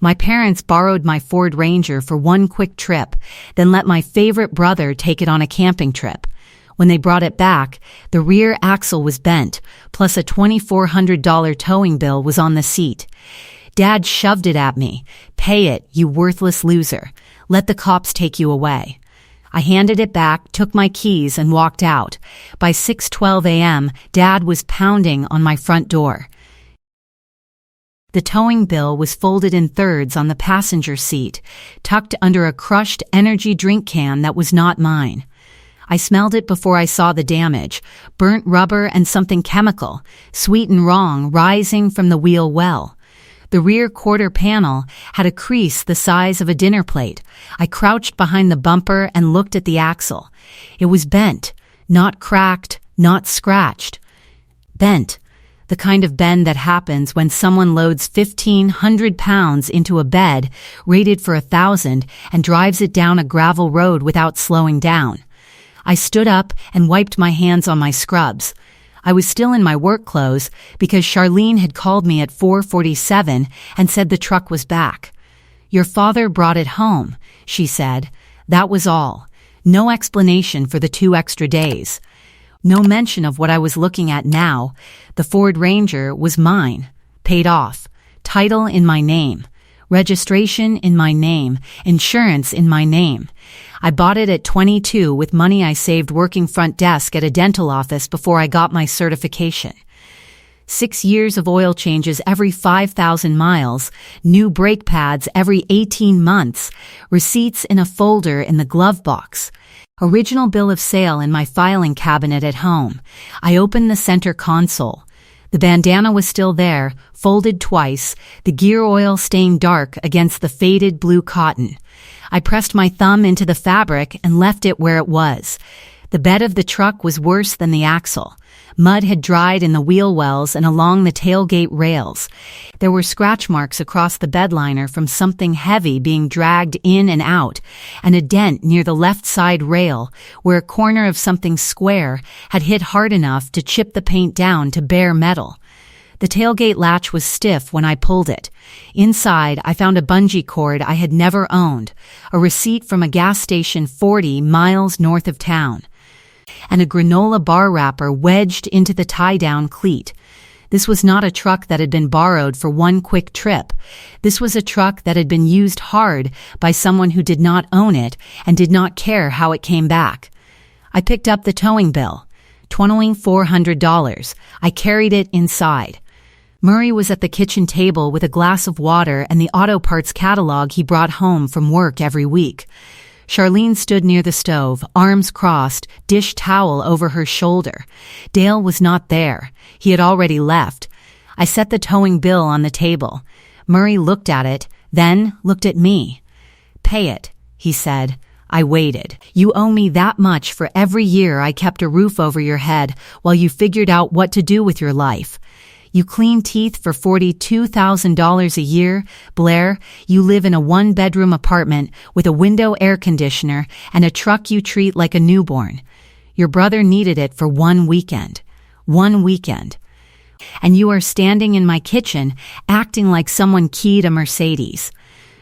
My parents borrowed my Ford Ranger for one quick trip, then let my favorite brother take it on a camping trip. When they brought it back, the rear axle was bent, plus a $2,400 towing bill was on the seat. Dad shoved it at me. "Pay it, you worthless loser. Let the cops take you away." I handed it back, took my keys, and walked out. By 6:12 a.m., Dad was pounding on my front door. The towing bill was folded in thirds on the passenger seat, tucked under a crushed energy drink can that was not mine. I smelled it before I saw the damage, burnt rubber and something chemical, sweet and wrong, rising from the wheel well. The rear quarter panel had a crease the size of a dinner plate. I crouched behind the bumper and looked at the axle. It was bent, not cracked, not scratched. Bent. The kind of bend that happens when someone loads 1,500 pounds into a bed rated for 1,000 and drives it down a gravel road without slowing down. I stood up and wiped my hands on my scrubs. I was still in my work clothes because Charlene had called me at 4:47 and said the truck was back. "Your father brought it home," she said. That was all. No explanation for the 2 extra days. No mention of what I was looking at now. The Ford Ranger was mine, paid off, title in my name, registration in my name, insurance in my name. I bought it at 22 with money I saved working front desk at a dental office before I got my certification. 6 years of oil changes every 5,000 miles, new brake pads every 18 months, receipts in a folder in the glove box. Original bill of sale in my filing cabinet at home. I opened the center console. The bandana was still there, folded twice, the gear oil stained dark against the faded blue cotton. I pressed my thumb into the fabric and left it where it was. The bed of the truck was worse than the axle. Mud had dried in the wheel wells and along the tailgate rails. There were scratch marks across the bedliner from something heavy being dragged in and out, and a dent near the left side rail where a corner of something square had hit hard enough to chip the paint down to bare metal. The tailgate latch was stiff when I pulled it. Inside, I found a bungee cord I had never owned, a receipt from a gas station 40 miles north of town, and a granola bar wrapper wedged into the tie-down cleat. This was not a truck that had been borrowed for one quick trip. This was a truck that had been used hard by someone who did not own it and did not care how it came back. I picked up the towing bill, $2,400. I carried it inside. Murray was at the kitchen table with a glass of water and the auto parts catalog he brought home from work every week. Charlene stood near the stove, arms crossed, dish towel over her shoulder. Dale was not there. He had already left. I set the towing bill on the table. Murray looked at it, then looked at me. "Pay it," he said. I waited. "You owe me that much for every year I kept a roof over your head while you figured out what to do with your life. You clean teeth for $42,000 a year, Blair. You live in a 1-bedroom apartment with a window air conditioner and a truck you treat like a newborn. Your brother needed it for one weekend. One weekend. And you are standing in my kitchen acting like someone keyed a Mercedes.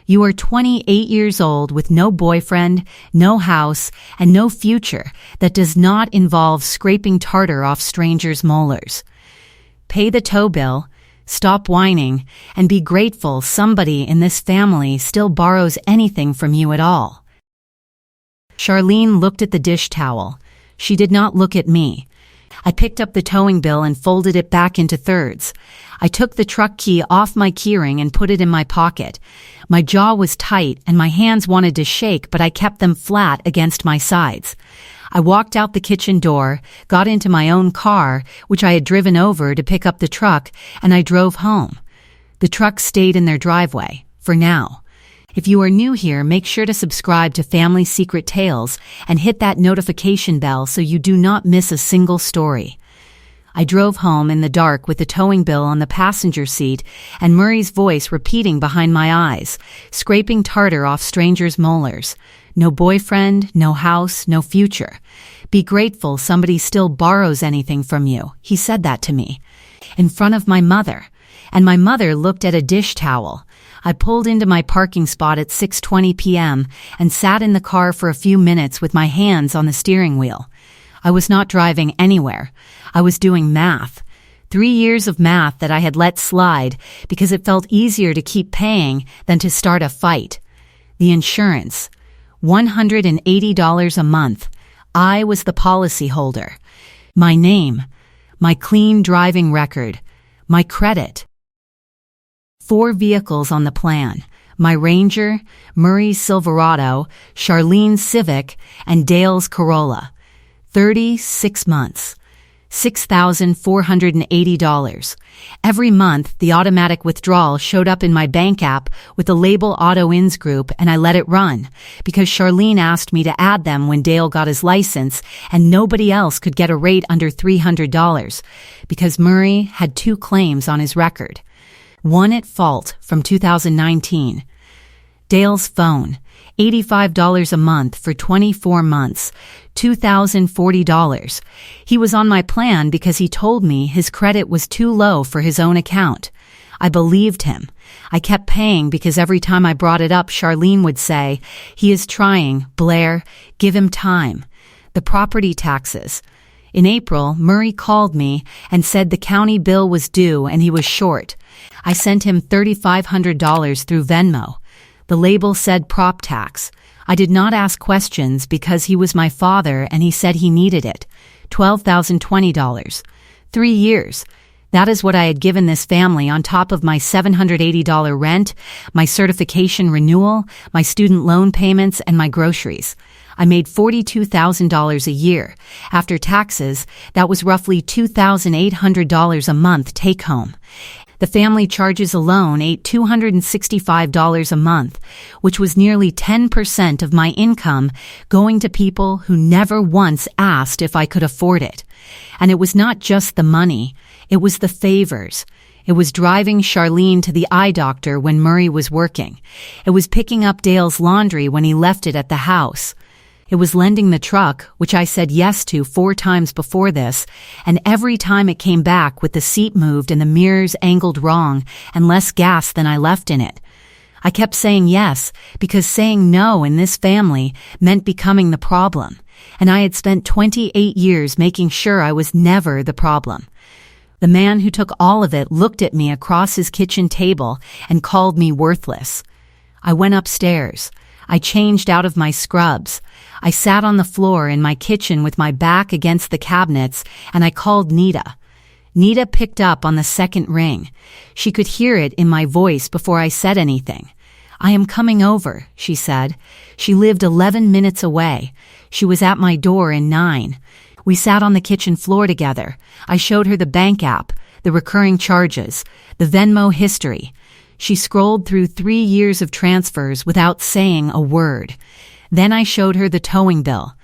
You are 28 years old with no boyfriend, no house, and no future that does not involve scraping tartar off strangers' molars. Pay the tow bill, stop whining, and be grateful somebody in this family still borrows anything from you at all." Charlene looked at the dish towel. She did not look at me. I picked up the towing bill and folded it back into thirds. I took the truck key off my keyring and put it in my pocket. My jaw was tight and my hands wanted to shake, but I kept them flat against my sides. I walked out the kitchen door, got into my own car, which I had driven over to pick up the truck, and I drove home. The truck stayed in their driveway, for now. If you are new here, make sure to subscribe to Family Secret Tales and hit that notification bell so you do not miss a single story. I drove home in the dark with the towing bill on the passenger seat and Murray's voice repeating behind my eyes, scraping tartar off strangers' molars. No boyfriend, no house, no future. Be grateful somebody still borrows anything from you. He said that to me. In front of my mother. And my mother looked at a dish towel. I pulled into my parking spot at 6:20 p.m. and sat in the car for a few minutes with my hands on the steering wheel. I was not driving anywhere. I was doing math. 3 years of math that I had let slide because it felt easier to keep paying than to start a fight. The insurance. $180 a month. I was the policyholder. My name. My clean driving record. My credit. 4 vehicles on the plan. My Ranger, Murray's Silverado, Charlene's Civic, and Dale's Corolla. 36 months. $6,480. Every month, the automatic withdrawal showed up in my bank app with the label Auto Ins Group, and I let it run because Charlene asked me to add them when Dale got his license, and nobody else could get a rate under $300 because Murray had 2 claims on his record. One at fault from 2019. Dale's phone. $85 a month for 24 months, $2,040. He was on my plan because he told me his credit was too low for his own account. I believed him. I kept paying because every time I brought it up, Charlene would say, "He is trying, Blair, give him time." The property taxes. In April, Murray called me and said the county bill was due and he was short. I sent him $3,500 through Venmo. The label said prop tax. I did not ask questions because he was my father and he said he needed it. $12,020. 3 years. That is what I had given this family on top of my $780 rent, my certification renewal, my student loan payments, and my groceries. I made $42,000 a year. After taxes, that was roughly $2,800 a month take home. The family charges alone ate $265 a month, which was nearly 10% of my income going to people who never once asked if I could afford it. And it was not just the money, it was the favors. It was driving Charlene to the eye doctor when Murray was working. It was picking up Dale's laundry when he left it at the house. It was lending the truck, which I said yes to 4 times before this, and every time it came back with the seat moved and the mirrors angled wrong and less gas than I left in it. I kept saying yes, because saying no in this family meant becoming the problem, and I had spent 28 years making sure I was never the problem. The man who took all of it looked at me across his kitchen table and called me worthless. I went upstairs. I changed out of my scrubs. I sat on the floor in my kitchen with my back against the cabinets, and I called Nita. Nita picked up on the second ring. She could hear it in my voice before I said anything. "I am coming over," she said. She lived 11 minutes away. She was at my door in 9. We sat on the kitchen floor together. I showed her the bank app, the recurring charges, the Venmo history. She scrolled through 3 years of transfers without saying a word. Then I showed her the towing bill.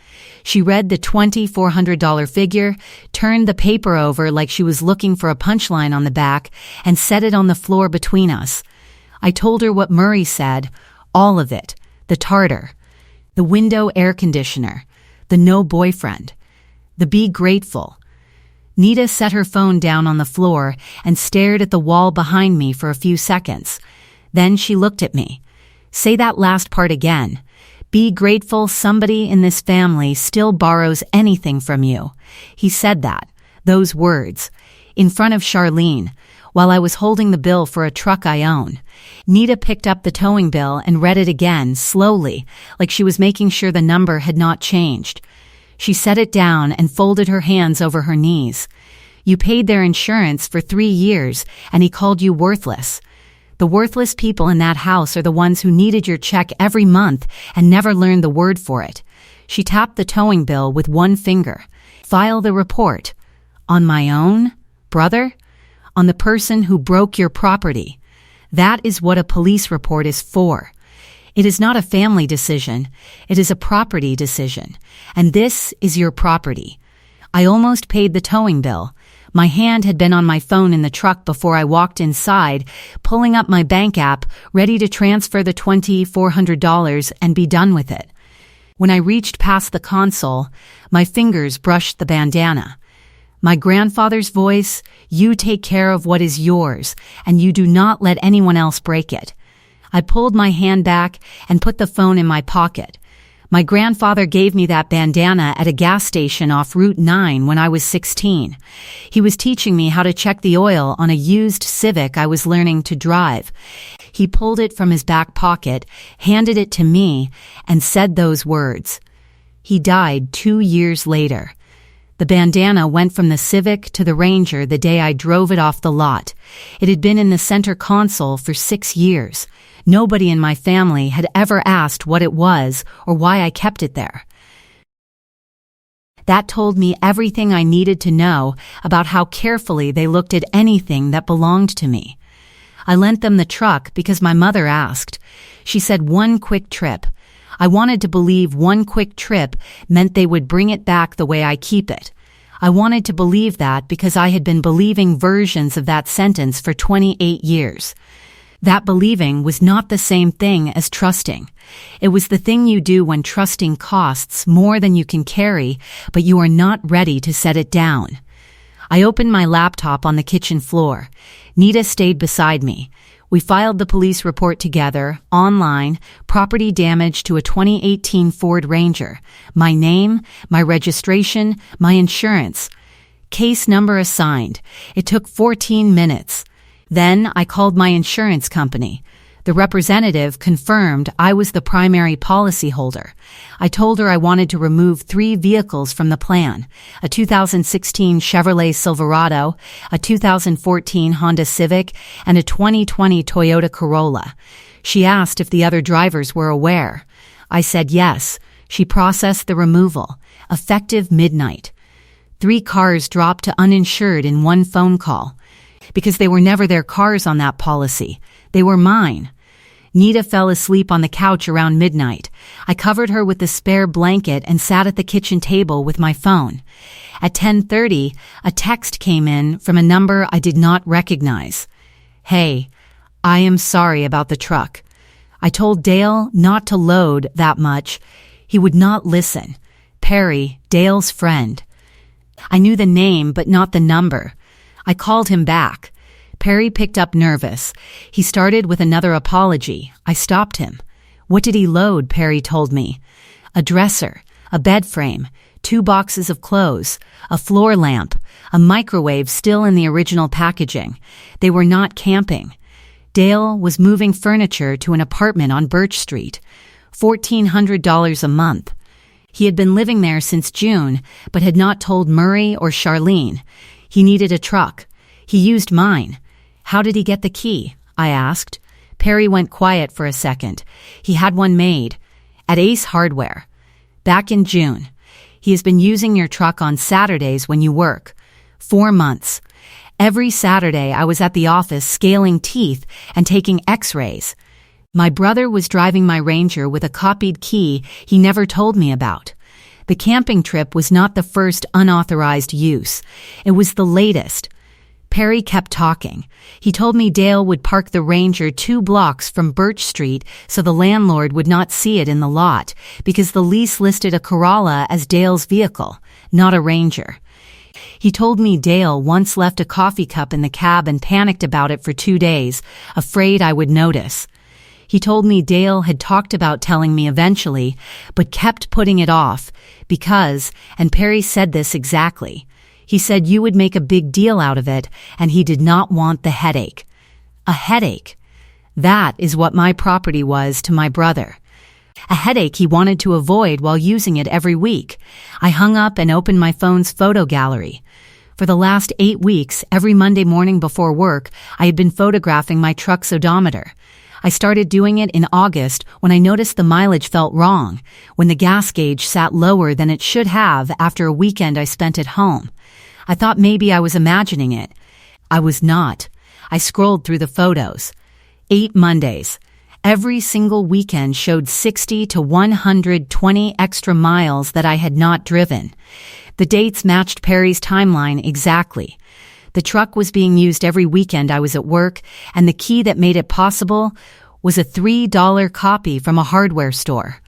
She read the $2,400 figure, turned the paper over like she was looking for a punchline on the back, and set it on the floor between us. I told her what Murray said, all of it, the tartar, the window air conditioner, the no boyfriend, the be grateful. Nita set her phone down on the floor and stared at the wall behind me for a few seconds. Then she looked at me. "Say that last part again. Be grateful somebody in this family still borrows anything from you." He said that, those words, in front of Charlene, while I was holding the bill for a truck I own. Nita picked up the towing bill and read it again, slowly, like she was making sure the number had not changed. She set it down and folded her hands over her knees. "You paid their insurance for 3 years, and he called you worthless. The worthless people in that house are the ones who needed your check every month and never learned the word for it." She tapped the towing bill with one finger. "File the report." "On my own, brother? On the person who broke your property. That is what a police report is for. It is not a family decision. It is a property decision. And this is your property." I almost paid the towing bill. My hand had been on my phone in the truck before I walked inside, pulling up my bank app, ready to transfer the $2,400 and be done with it. When I reached past the console, my fingers brushed the bandana. My grandfather's voice, "You take care of what is yours, and you do not let anyone else break it." I pulled my hand back and put the phone in my pocket. My grandfather gave me that bandana at a gas station off Route 9 when I was 16. He was teaching me how to check the oil on a used Civic I was learning to drive. He pulled it from his back pocket, handed it to me, and said those words. He died 2 years later. The bandana went from the Civic to the Ranger the day I drove it off the lot. It had been in the center console for 6 years. Nobody in my family had ever asked what it was or why I kept it there. That told me everything I needed to know about how carefully they looked at anything that belonged to me. I lent them the truck because my mother asked. She said one quick trip. I wanted to believe one quick trip meant they would bring it back the way I keep it. I wanted to believe that because I had been believing versions of that sentence for 28 years. That believing was not the same thing as trusting. It was the thing you do when trusting costs more than you can carry, but you are not ready to set it down. I opened my laptop on the kitchen floor. Nita stayed beside me. We filed the police report together, online, property damage to a 2018 Ford Ranger. My name, my registration, my insurance. Case number assigned. It took 14 minutes. Then I called my insurance company. The representative confirmed I was the primary policyholder. I told her I wanted to remove 3 vehicles from the plan: a 2016 Chevrolet Silverado, a 2014 Honda Civic, and a 2020 Toyota Corolla. She asked if the other drivers were aware. I said yes. She processed the removal, effective midnight. 3 cars dropped to uninsured in one phone call. Because they were never their cars on that policy. They were mine. Nita fell asleep on the couch around midnight. I covered her with the spare blanket and sat at the kitchen table with my phone. At 10:30, a text came in from a number I did not recognize. Hey, I am sorry about the truck. I told Dale not to load that much. He would not listen. Perry, Dale's friend. I knew the name but not the number. I called him back. Perry picked up nervous. He started with another apology. I stopped him. What did he load? Perry told me. A dresser, a bed frame, 2 boxes of clothes, a floor lamp, a microwave still in the original packaging. They were not camping. Dale was moving furniture to an apartment on Birch Street. $1,400 a month. He had been living there since June, but had not told Murray or Charlene. He needed a truck. He used mine. How did he get the key? I asked. Perry went quiet for a second. He had one made. At Ace Hardware. Back in June. He has been using your truck on Saturdays when you work. 4 months. Every Saturday I was at the office scaling teeth and taking x-rays. My brother was driving my Ranger with a copied key he never told me about. The camping trip was not the first unauthorized use. It was the latest. Perry kept talking. He told me Dale would park the Ranger 2 blocks from Birch Street so the landlord would not see it in the lot, because the lease listed a Corolla as Dale's vehicle, not a Ranger. He told me Dale once left a coffee cup in the cab and panicked about it for 2 days, afraid I would notice. He told me Dale had talked about telling me eventually, but kept putting it off because, and Perry said this exactly, he said you would make a big deal out of it, and he did not want the headache. A headache. That is what my property was to my brother. A headache he wanted to avoid while using it every week. I hung up and opened my phone's photo gallery. For the last 8 weeks, every Monday morning before work, I had been photographing my truck's odometer. I started doing it in August when I noticed the mileage felt wrong, when the gas gauge sat lower than it should have after a weekend I spent at home. I thought maybe I was imagining it. I was not. I scrolled through the photos. 8 Mondays. Every single weekend showed 60 to 120 extra miles that I had not driven. The dates matched Perry's timeline exactly. The truck was being used every weekend I was at work, and the key that made it possible was a $3 copy from a hardware store.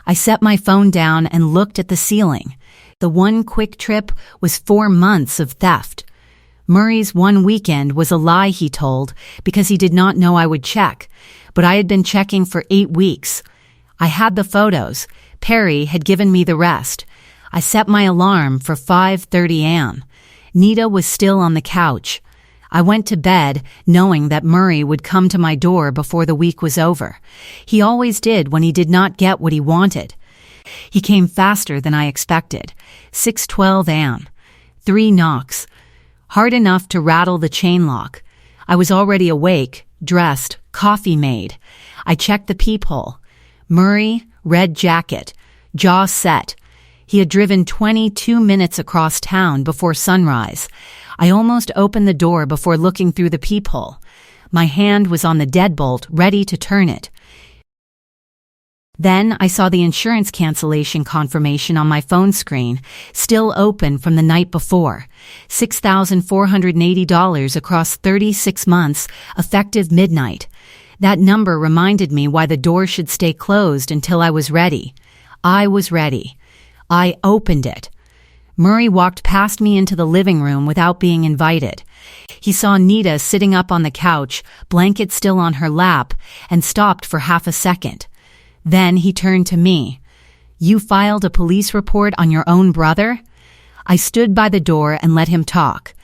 I set my phone down and looked at the ceiling. The one quick trip was 4 months of theft. Murray's one weekend was a lie he told because he did not know I would check. but I had been checking for 8 weeks. I had the photos. Perry had given me the rest. I set my alarm for 5:30 a.m. Nita was still on the couch. I went to bed knowing that Murray would come to my door before the week was over. He always did when he did not get what he wanted. He came faster than I expected. 6:12 a.m. 3 knocks. Hard enough to rattle the chain lock. I was already awake, dressed, coffee made. I checked the peephole. Murray, red jacket, jaw set. He had driven 22 minutes across town before sunrise. I almost opened the door before looking through the peephole. My hand was on the deadbolt, ready to turn it. Then I saw the insurance cancellation confirmation on my phone screen, still open from the night before. $6,480 across 36 months, effective midnight. That number reminded me why the door should stay closed until I was ready. I was ready. I opened it. Murray walked past me into the living room without being invited. He saw Nita sitting up on the couch, blanket still on her lap, and stopped for half a second. Then he turned to me. "You filed a police report on your own brother?" I stood by the door and let him talk.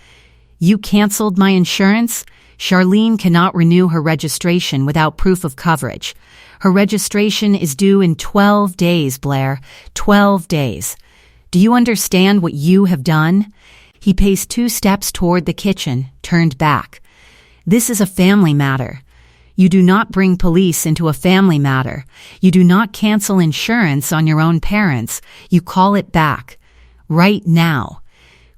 "You canceled my insurance? Charlene cannot renew her registration without proof of coverage. Her registration is due in 12 days, Blair. 12 days. Do you understand what you have done?" He paced 2 steps toward the kitchen, turned back. "This is a family matter. You do not bring police into a family matter. You do not cancel insurance on your own parents. You call it back. Right now.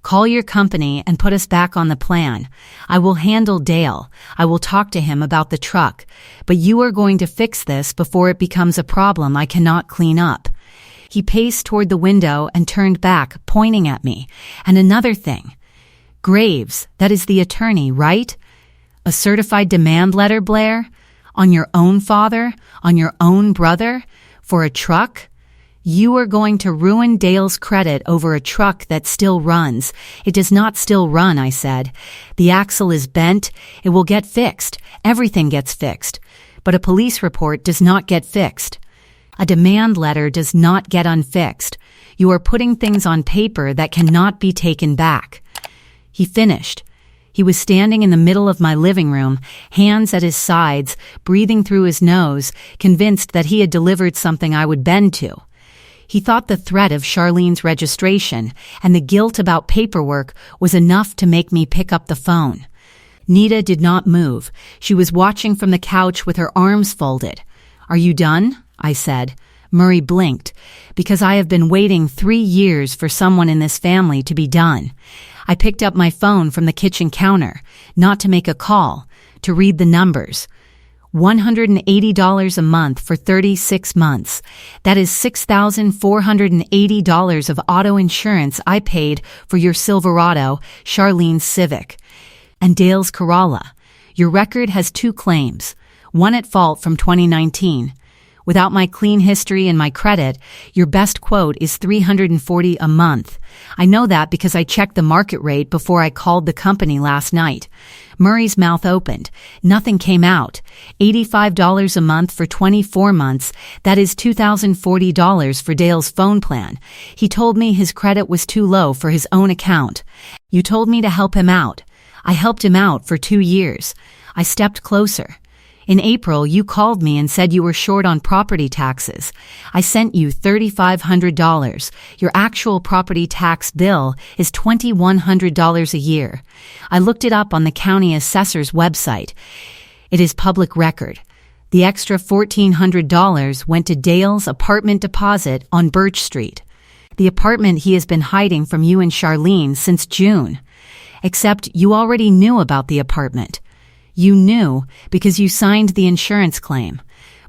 Call your company and put us back on the plan. I will handle Dale. I will talk to him about the truck. But you are going to fix this before it becomes a problem I cannot clean up." He paced toward the window and turned back, pointing at me. "And another thing. Graves, that is the attorney, right? A certified demand letter, Blair? On your own father? On your own brother? For a truck? You are going to ruin Dale's credit over a truck that still runs. It does not still run," I said. "The axle is bent. It will get fixed. Everything gets fixed. But a police report does not get fixed. A demand letter does not get unfixed. You are putting things on paper that cannot be taken back." He finished. He was standing in the middle of my living room, hands at his sides, breathing through his nose, convinced that he had delivered something I would bend to. He thought the threat of Charlene's registration and the guilt about paperwork was enough to make me pick up the phone. Nita did not move. She was watching from the couch with her arms folded. "Are you done?" I said. Murray blinked. "Because I have been waiting 3 years for someone in this family to be done." I picked up my phone from the kitchen counter, not to make a call, to read the numbers. $180 a month for 36 months. That is $6,480 of auto insurance I paid for your Silverado, Charlene's Civic. And Dale's Corolla. Your record has 2 claims, one at fault from 2019. Without my clean history and my credit, your best quote is $340 a month. I know that because I checked the market rate before I called the company last night. Murray's mouth opened. Nothing came out. $85 a month for 24 months. That is $2,040 for Dale's phone plan. He told me his credit was too low for his own account. You told me to help him out. I helped him out for 2 years. I stepped closer. In April, you called me and said you were short on property taxes. I sent you $3,500. Your actual property tax bill is $2,100 a year. I looked it up on the county assessor's website. It is public record. The extra $1,400 went to Dale's apartment deposit on Birch Street, the apartment he has been hiding from you and Charlene since June. Except you already knew about the apartment. You knew because you signed the insurance claim.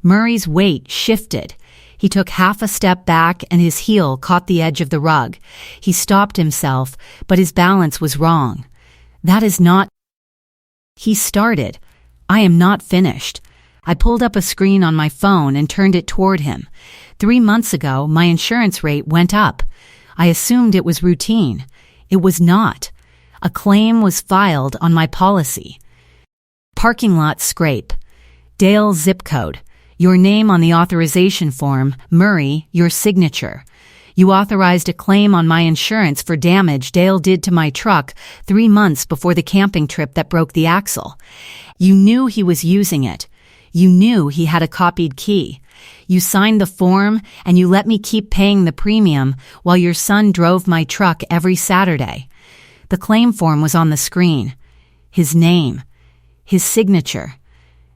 Murray's weight shifted. He took half a step back and his heel caught the edge of the rug. He stopped himself, but his balance was wrong. That is not... He started. I am not finished. I pulled up a screen on my phone and turned it toward him. 3 months ago, my insurance rate went up. I assumed it was routine. It was not. A claim was filed on my policy. Parking lot scrape. Dale zip code. Your name on the authorization form, Murray, your signature. You authorized a claim on my insurance for damage Dale did to my truck 3 months before the camping trip that broke the axle. You knew he was using it. You knew he had a copied key. You signed the form and you let me keep paying the premium while your son drove my truck every Saturday. The claim form was on the screen. His name, his signature,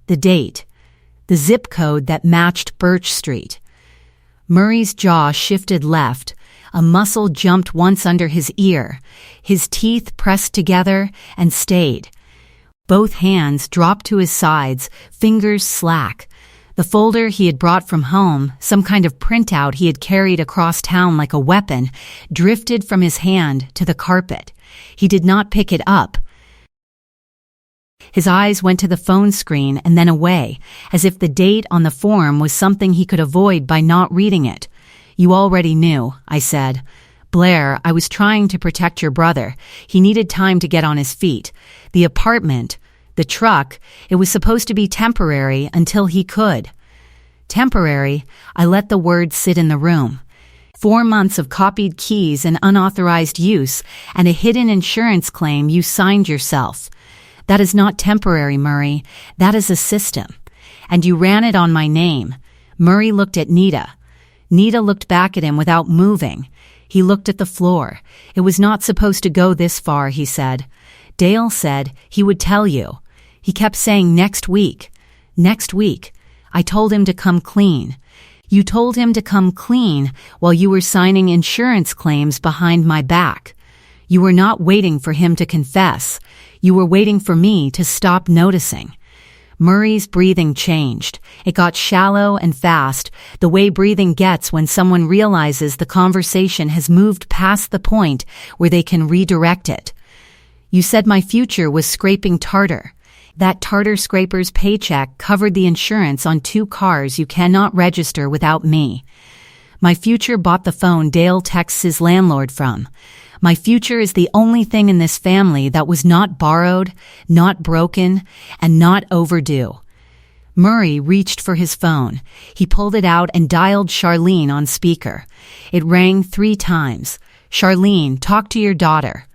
the date, the zip code that matched Birch Street. Murray's jaw shifted left. A muscle jumped once under his ear. His teeth pressed together and stayed. Both hands dropped to his sides, fingers slack. The folder he had brought from home, some kind of printout he had carried across town like a weapon, drifted from his hand to the carpet. He did not pick it up. His eyes went to the phone screen and then away, as if the date on the form was something he could avoid by not reading it. You already knew, I said. Blair, I was trying to protect your brother. He needed time to get on his feet. The apartment, the truck, it was supposed to be temporary until he could. Temporary, I let the words sit in the room. 4 months of copied keys and unauthorized use, and a hidden insurance claim you signed yourself. That is not temporary, Murray. That is a system. And you ran it on my name. Murray looked at Nita. Nita looked back at him without moving. He looked at the floor. It was not supposed to go this far, he said. Dale said he would tell you. He kept saying next week. Next week. I told him to come clean. You told him to come clean while you were signing insurance claims behind my back. You were not waiting for him to confess. You were waiting for me to stop noticing. Murray's breathing changed. It got shallow and fast, the way breathing gets when someone realizes the conversation has moved past the point where they can redirect it. You said my future was scraping tartar. That tartar scraper's paycheck covered the insurance on 2 cars you cannot register without me. My future bought the phone Dale texts his landlord from. My future is the only thing in this family that was not borrowed, not broken, and not overdue. Murray reached for his phone. He pulled it out and dialed Charlene on speaker. It rang 3 times. Charlene, talk to your daughter.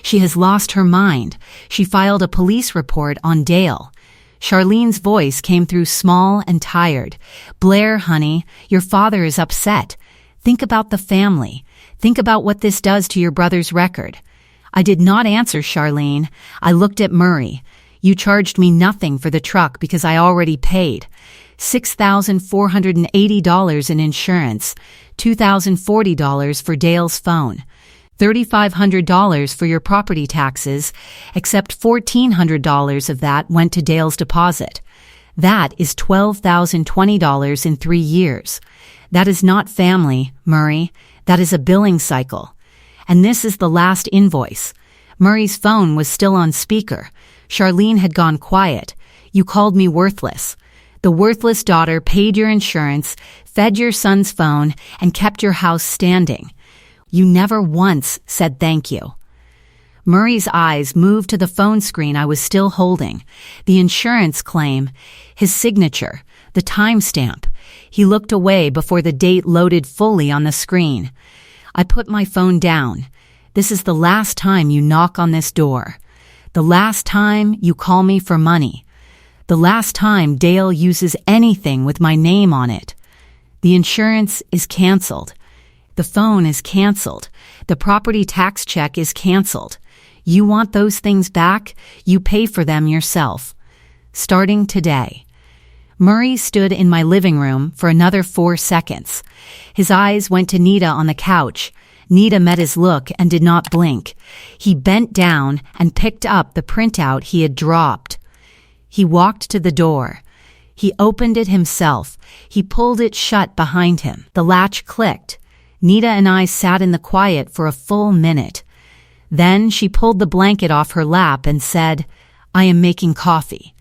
She has lost her mind. She filed a police report on Dale. Charlene's voice came through small and tired. Blair, honey, your father is upset. Think about the family. Think about what this does to your brother's record. I did not answer Charlene. I looked at Murray. You charged me nothing for the truck because I already paid. $6,480 in insurance, $2,040 for Dale's phone, $3,500 for your property taxes, except $1,400 of that went to Dale's deposit. That is $12,020 in 3 years. That is not family, Murray. That is a billing cycle. And this is the last invoice. Murray's phone was still on speaker. Charlene had gone quiet. You called me worthless. The worthless daughter paid your insurance, fed your son's phone, and kept your house standing. You never once said thank you. Murray's eyes moved to the phone screen I was still holding. The insurance claim, his signature, the timestamp. He looked away before the date loaded fully on the screen. I put my phone down. This is the last time you knock on this door. The last time you call me for money. The last time Dale uses anything with my name on it. The insurance is canceled. The phone is canceled. The property tax check is canceled. You want those things back? You pay for them yourself. Starting today. Murray stood in my living room for another 4 seconds. His eyes went to Nita on the couch. Nita met his look and did not blink. He bent down and picked up the printout he had dropped. He walked to the door. He opened it himself. He pulled it shut behind him. The latch clicked. Nita and I sat in the quiet for a full minute. Then she pulled the blanket off her lap and said, I am making coffee.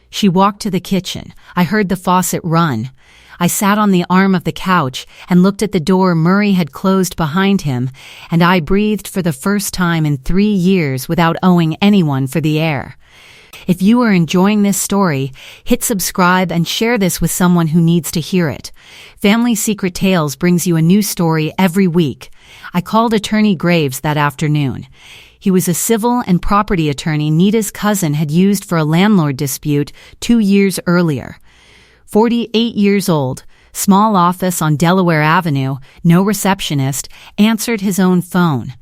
She walked to the kitchen. I heard the faucet run. I sat on the arm of the couch and looked at the door Murray had closed behind him, and I breathed for the first time in 3 years without owing anyone for the air. If you are enjoying this story, hit subscribe and share this with someone who needs to hear it. Family Secret Tales brings you a new story every week. I called Attorney Graves that afternoon. He was a civil and property attorney Nita's cousin had used for a landlord dispute 2 years earlier. 48 years old, small office on Delaware Avenue, no receptionist, answered his own phone.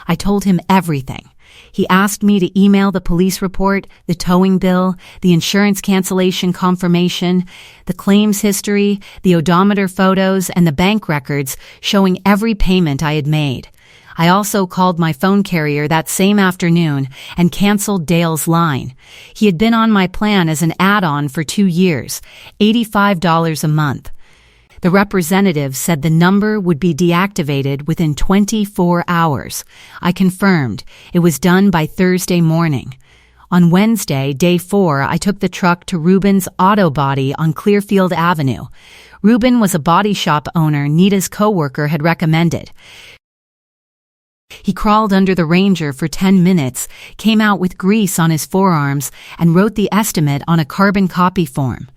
I told him everything. He asked me to email the police report, the towing bill, the insurance cancellation confirmation, the claims history, the odometer photos, and the bank records showing every payment I had made. I also called my phone carrier that same afternoon and canceled Dale's line. He had been on my plan as an add-on for 2 years, $85 a month. The representative said the number would be deactivated within 24 hours. I confirmed. It was done by Thursday morning. On Wednesday, day 4, I took the truck to Ruben's Auto Body on Clearfield Avenue. Ruben was a body shop owner Nita's coworker had recommended. He crawled under the Ranger for 10 minutes, came out with grease on his forearms, and wrote the estimate on a carbon copy form.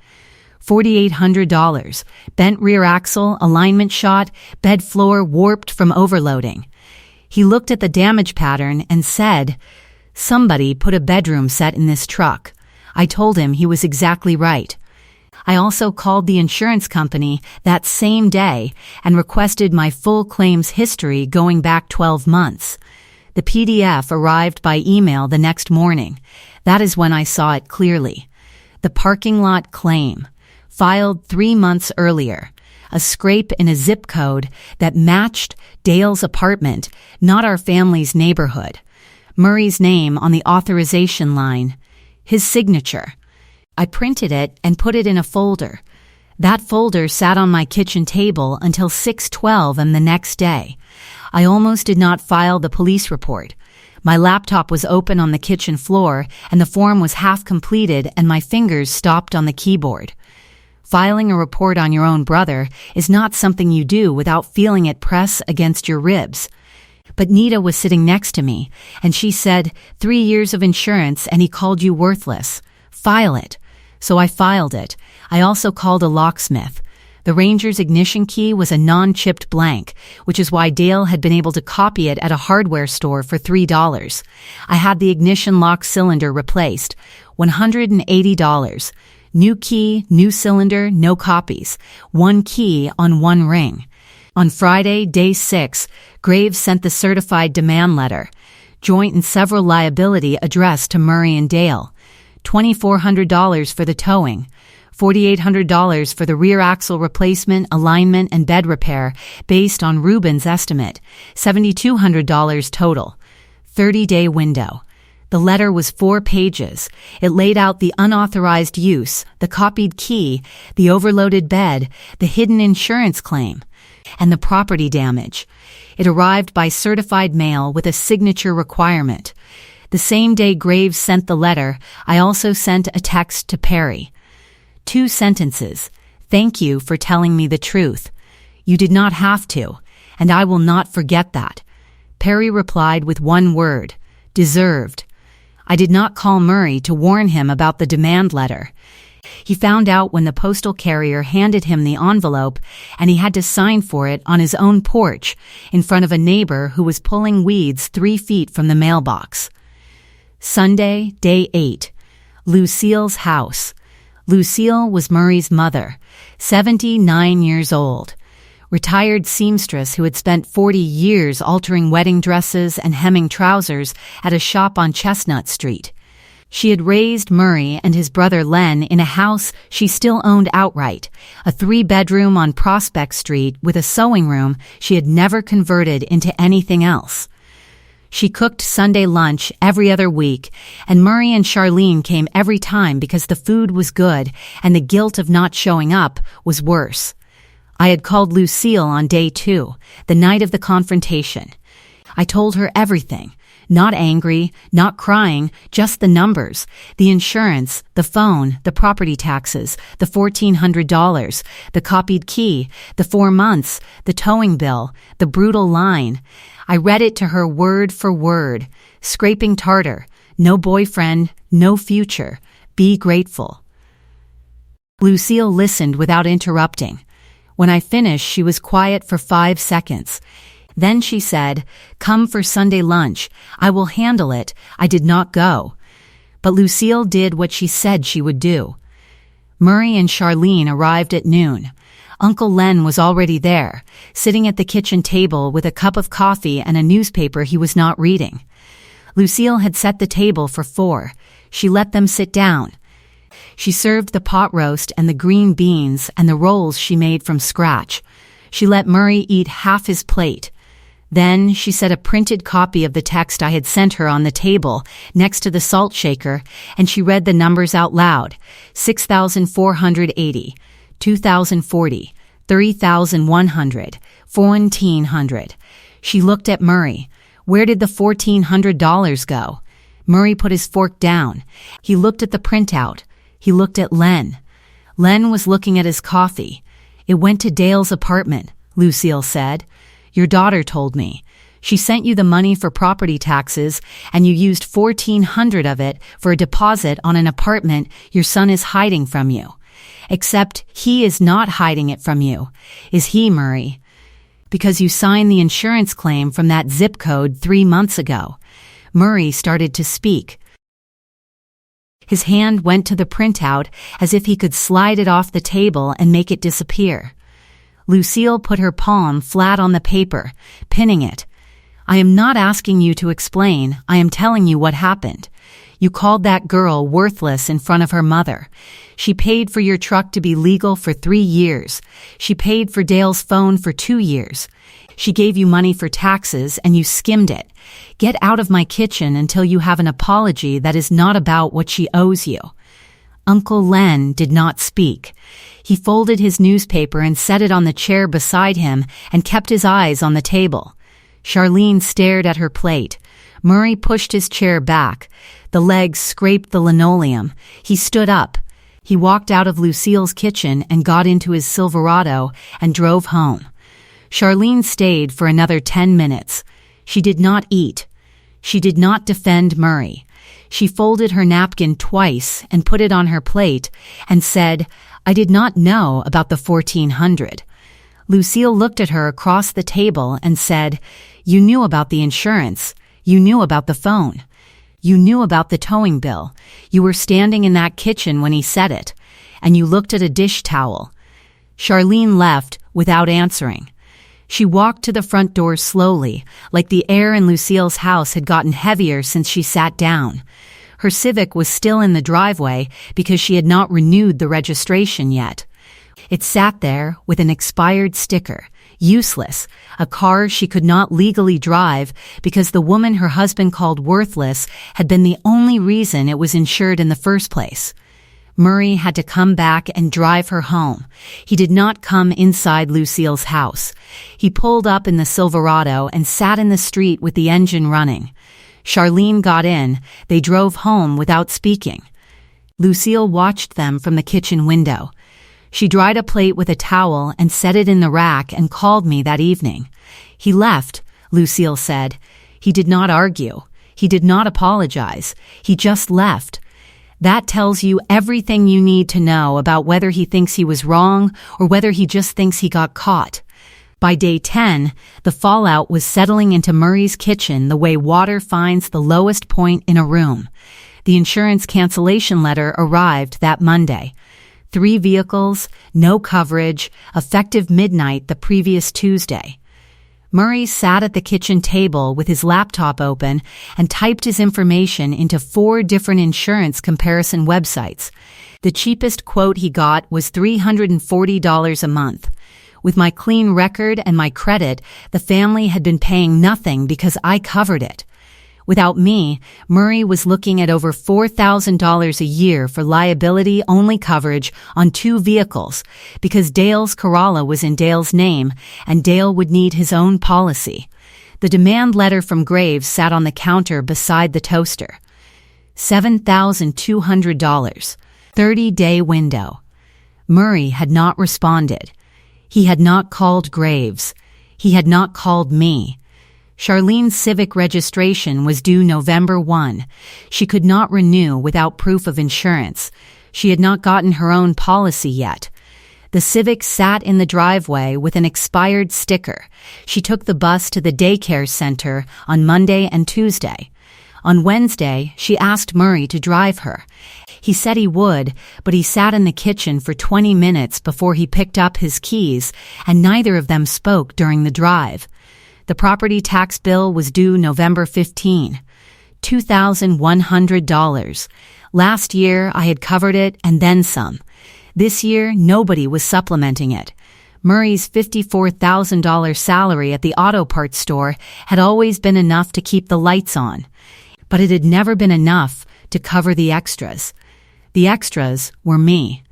$4,800, bent rear axle, alignment shot, bed floor warped from overloading. He looked at the damage pattern and said, "Somebody put a bedroom set in this truck." I told him he was exactly right. I also called the insurance company that same day and requested my full claims history going back 12 months. The PDF arrived by email the next morning. That is when I saw it clearly. The parking lot claim, filed 3 months earlier. A scrape in a zip code that matched Dale's apartment, not our family's neighborhood. Murray's name on the authorization line. His signature. I printed it and put it in a folder. That folder sat on my kitchen table until 6:12 and the next day. I almost did not file the police report. My laptop was open on the kitchen floor and the form was half completed and my fingers stopped on the keyboard. Filing a report on your own brother is not something you do without feeling it press against your ribs. But Nita was sitting next to me and she said, 3 years of insurance and he called you worthless. File it. So I filed it. I also called a locksmith. The Ranger's ignition key was a non-chipped blank, which is why Dale had been able to copy it at a hardware store for $3. I had the ignition lock cylinder replaced, $180. New key, new cylinder, no copies. 1 key on 1 ring. On Friday, day 6, Graves sent the certified demand letter, joint and several liability addressed to Murray and Dale. $2,400 for the towing, $4,800 for the rear axle replacement, alignment, and bed repair based on Ruben's estimate, $7,200 total. 30-day window. The letter was 4 pages. It laid out the unauthorized use, the copied key, the overloaded bed, the hidden insurance claim, and the property damage. It arrived by certified mail with a signature requirement. The same day Graves sent the letter, I also sent a text to Perry. 2 sentences. Thank you for telling me the truth. You did not have to, and I will not forget that. Perry replied with 1 word, deserved. I did not call Murray to warn him about the demand letter. He found out when the postal carrier handed him the envelope and he had to sign for it on his own porch in front of a neighbor who was pulling weeds 3 feet from the mailbox. Sunday, day 8. Lucille's house. Lucille was Murray's mother, 79 years old. Retired seamstress who had spent 40 years altering wedding dresses and hemming trousers at a shop on Chestnut Street. She had raised Murray and his brother Len in a house she still owned outright, a 3-bedroom on Prospect Street with a sewing room she had never converted into anything else. She cooked Sunday lunch every other week, and Murray and Charlene came every time because the food was good and the guilt of not showing up was worse. I had called Lucille on day 2, the night of the confrontation. I told her everything. Not angry, not crying, just the numbers, the insurance, the phone, the property taxes, the $1,400, the copied key, the 4 months, the towing bill, the brutal line. I read it to her word for word. Scraping tartar, no boyfriend, No future. Be grateful. Lucille listened without interrupting. When I finished, she was quiet for 5 seconds. Then she said, "Come for Sunday lunch. I will handle it." I did not go. But Lucille did what she said she would do. Murray and Charlene arrived at noon. Uncle Len was already there, sitting at the kitchen table with a cup of coffee and a newspaper he was not reading. Lucille had set the table for 4. She let them sit down. She served the pot roast and the green beans and the rolls she made from scratch. She let Murray eat half his plate. Then she set a printed copy of the text I had sent her on the table next to the salt shaker, and she read the numbers out loud. 6,480, 2,040, 3,100, 1,400. She looked at Murray. Where did the $1,400 go? Murray put his fork down. He looked at the printout. He looked at Len. Len was looking at his coffee. It went to Dale's apartment, Lucille said. Your daughter told me. She sent you the money for property taxes, and you used $1,400 of it for a deposit on an apartment your son is hiding from you. Except he is not hiding it from you. Is he, Murray? Because you signed the insurance claim from that zip code 3 months ago. Murray started to speak. His hand went to the printout as if he could slide it off the table and make it disappear. Lucille put her palm flat on the paper, pinning it. I am not asking you to explain. I am telling you what happened. You called that girl worthless in front of her mother. She paid for your truck to be legal for 3 years. She paid for Dale's phone for 2 years. She gave you money for taxes and you skimmed it. Get out of my kitchen until you have an apology that is not about what she owes you. Uncle Len did not speak. He folded his newspaper and set it on the chair beside him and kept his eyes on the table. Charlene stared at her plate. Murray pushed his chair back. The legs scraped the linoleum. He stood up. He walked out of Lucille's kitchen and got into his Silverado and drove home. Charlene stayed for another 10 minutes. She did not eat. She did not defend Murray. She folded her napkin twice and put it on her plate and said, I did not know about the $1,400. Lucille looked at her across the table and said, You knew about the insurance. You knew about the phone. You knew about the towing bill. You were standing in that kitchen when he said it, and you looked at a dish towel. Charlene left without answering. She walked to the front door slowly, like the air in Lucille's house had gotten heavier since she sat down. Her Civic was still in the driveway because she had not renewed the registration yet. It sat there with an expired sticker, useless, a car she could not legally drive because the woman her husband called worthless had been the only reason it was insured in the first place. Murray had to come back and drive her home. He did not come inside Lucille's house. He pulled up in the Silverado and sat in the street with the engine running. Charlene got in. They drove home without speaking. Lucille watched them from the kitchen window. She dried a plate with a towel and set it in the rack and called me that evening. He left, Lucille said. He did not argue. He did not apologize. He just left. That tells you everything you need to know about whether he thinks he was wrong or whether he just thinks he got caught. By day 10, the fallout was settling into Murray's kitchen the way water finds the lowest point in a room. The insurance cancellation letter arrived that Monday. 3 vehicles, no coverage, effective midnight the previous Tuesday. Murray sat at the kitchen table with his laptop open and typed his information into 4 different insurance comparison websites. The cheapest quote he got was $340 a month. With my clean record and my credit, the family had been paying nothing because I covered it. Without me, Murray was looking at over $4,000 a year for liability-only coverage on 2 vehicles because Dale's Corolla was in Dale's name and Dale would need his own policy. The demand letter from Graves sat on the counter beside the toaster. $7,200. 30-day window. Murray had not responded. He had not called Graves. He had not called me. Charlene's Civic registration was due November 1. She could not renew without proof of insurance. She had not gotten her own policy yet. The Civic sat in the driveway with an expired sticker. She took the bus to the daycare center on Monday and Tuesday. On Wednesday, she asked Murray to drive her. He said he would, but he sat in the kitchen for 20 minutes before he picked up his keys, and neither of them spoke during the drive. The property tax bill was due November 15, $2,100. Last year, I had covered it and then some. This year, nobody was supplementing it. Murray's $54,000 salary at the auto parts store had always been enough to keep the lights on, but it had never been enough to cover the extras. The extras were me.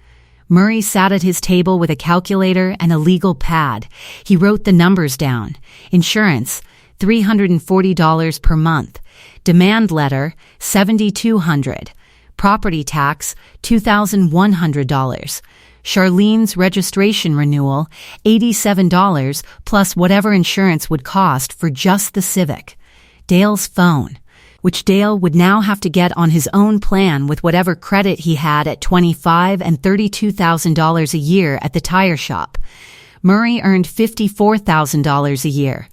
Murray sat at his table with a calculator and a legal pad. He wrote the numbers down. Insurance, $340 per month. Demand letter, $7,200. Property tax, $2,100. Charlene's registration renewal, $87 plus whatever insurance would cost for just the Civic. Dale's phone, which Dale would now have to get on his own plan with whatever credit he had at $25,000 and $32,000 a year at the tire shop. Murray earned $54,000 a year.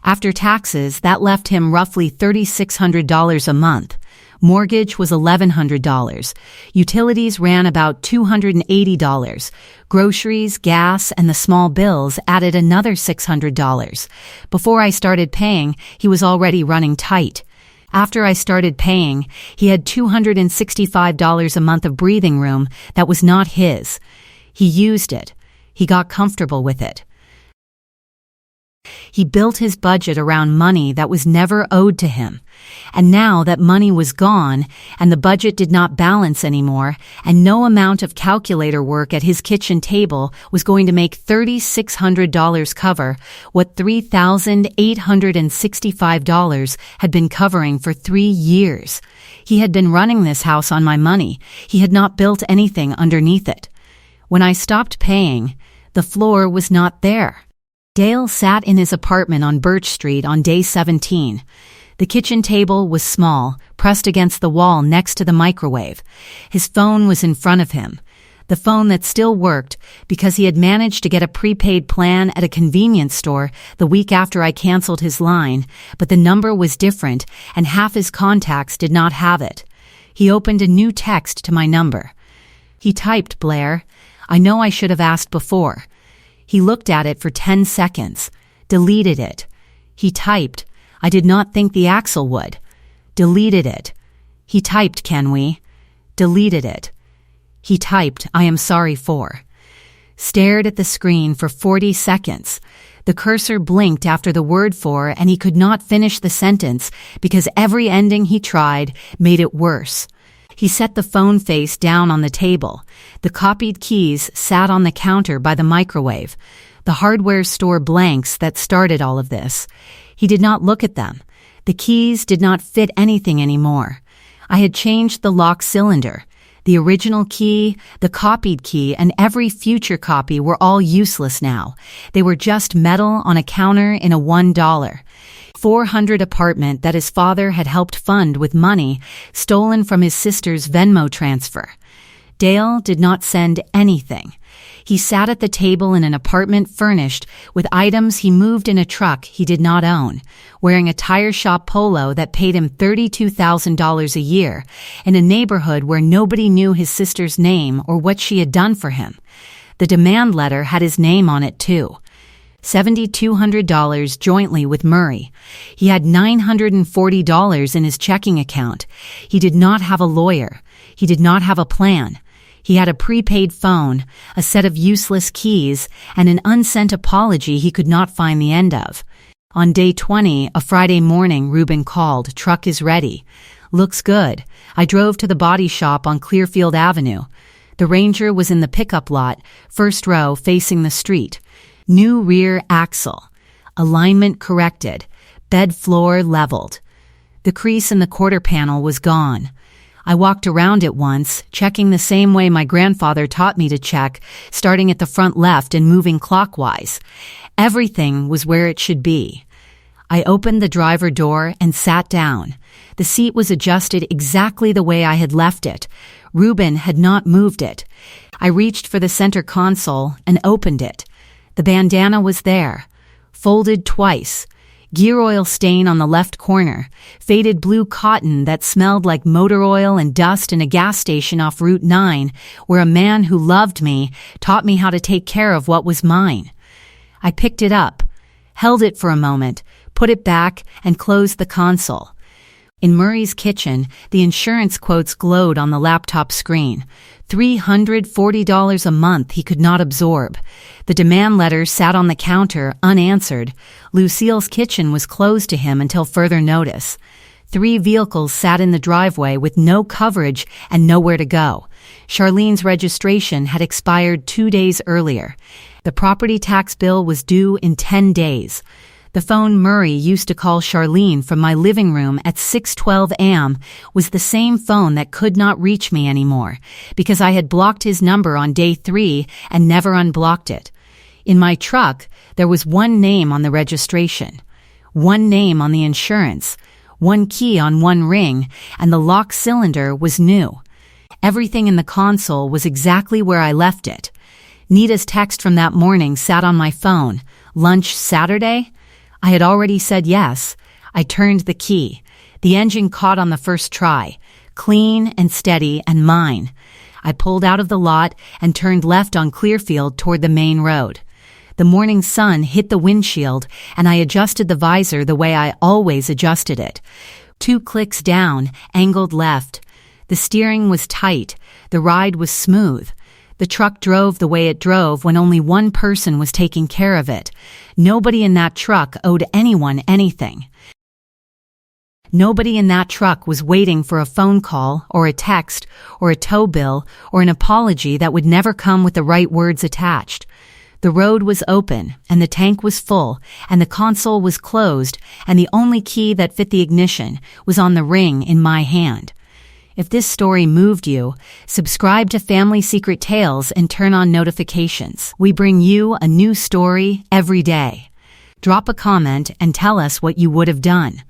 After taxes, that left him roughly $3,600 a month. Mortgage was $1,100. Utilities ran about $280. Groceries, gas, and the small bills added another $600. Before I started paying, he was already running tight. After I started paying, he had $265 a month of breathing room that was not his. He used it. He got comfortable with it. He built his budget around money that was never owed to him. And now that money was gone, and the budget did not balance anymore, and no amount of calculator work at his kitchen table was going to make $3,600 cover what $3,865 had been covering for 3 years. He had been running this house on my money. He had not built anything underneath it. When I stopped paying, the floor was not there. Dale sat in his apartment on Birch Street on day 17. The kitchen table was small, pressed against the wall next to the microwave. His phone was in front of him. The phone that still worked because he had managed to get a prepaid plan at a convenience store the week after I canceled his line, but the number was different and half his contacts did not have it. He opened a new text to my number. He typed, "Blair, I know I should have asked before." He looked at it for 10 seconds, deleted it. He typed, "I did not think the axle would." Deleted it. He typed, "Can we?" Deleted it. He typed, "I am sorry for." Stared at the screen for 40 seconds. The cursor blinked after the word "for" and he could not finish the sentence because every ending he tried made it worse. He set the phone face down on the table. The copied keys sat on the counter by the microwave. The hardware store blanks that started all of this. He did not look at them. The keys did not fit anything anymore. I had changed the lock cylinder. The original key, the copied key, and every future copy were all useless now. They were just metal on a counter in a $1.400 apartment that his father had helped fund with money stolen from his sister's Venmo transfer. Dale did not send anything. He sat at the table in an apartment furnished with items he moved in a truck he did not own, wearing a tire shop polo that paid him $32,000 a year, in a neighborhood where nobody knew his sister's name or what she had done for him. The demand letter had his name on it too. $7,200 jointly with Murray. He had $940 in his checking account. He did not have a lawyer. He did not have a plan. He had a prepaid phone, a set of useless keys, and an unsent apology he could not find the end of. On day 20, a Friday morning, Reuben called, "Truck is ready." "Looks good." I drove to the body shop on Clearfield Avenue. The Ranger was in the pickup lot, first row facing the street. New rear axle. Alignment corrected. Bed floor leveled. The crease in the quarter panel was gone. I walked around it once, checking the same way my grandfather taught me to check, starting at the front left and moving clockwise. Everything was where it should be. I opened the driver door and sat down. The seat was adjusted exactly the way I had left it. Reuben had not moved it. I reached for the center console and opened it. The bandana was there, folded twice. Gear oil stain on the left corner, faded blue cotton that smelled like motor oil and dust in a gas station off Route 9, where a man who loved me taught me how to take care of what was mine. I picked it up, held it for a moment, put it back, and closed the console. In Murray's kitchen, the insurance quotes glowed on the laptop screen. $340 a month he could not absorb. The demand letter sat on the counter, unanswered. Lucille's kitchen was closed to him until further notice. 3 vehicles sat in the driveway with no coverage and nowhere to go. Charlene's registration had expired 2 days earlier. The property tax bill was due in 10 days. The phone Murray used to call Charlene from my living room at 6:12 a.m. was the same phone that could not reach me anymore, because I had blocked his number on day 3 and never unblocked it. In my truck, there was one name on the registration, one name on the insurance, one key on one ring, and the lock cylinder was new. Everything in the console was exactly where I left it. Nita's text from that morning sat on my phone. Lunch Saturday? I had already said yes. I turned the key. The engine caught on the first try, clean and steady and mine. I pulled out of the lot and turned left on Clearfield toward the main road. The morning sun hit the windshield, and I adjusted the visor the way I always adjusted it. 2 clicks down, angled left. The steering was tight. The ride was smooth. The truck drove the way it drove when only one person was taking care of it. Nobody in that truck owed anyone anything. Nobody in that truck was waiting for a phone call or a text or a tow bill or an apology that would never come with the right words attached. The road was open, and the tank was full, and the console was closed, and the only key that fit the ignition was on the ring in my hand. If this story moved you, subscribe to Family Secret Tales and turn on notifications. We bring you a new story every day. Drop a comment and tell us what you would have done.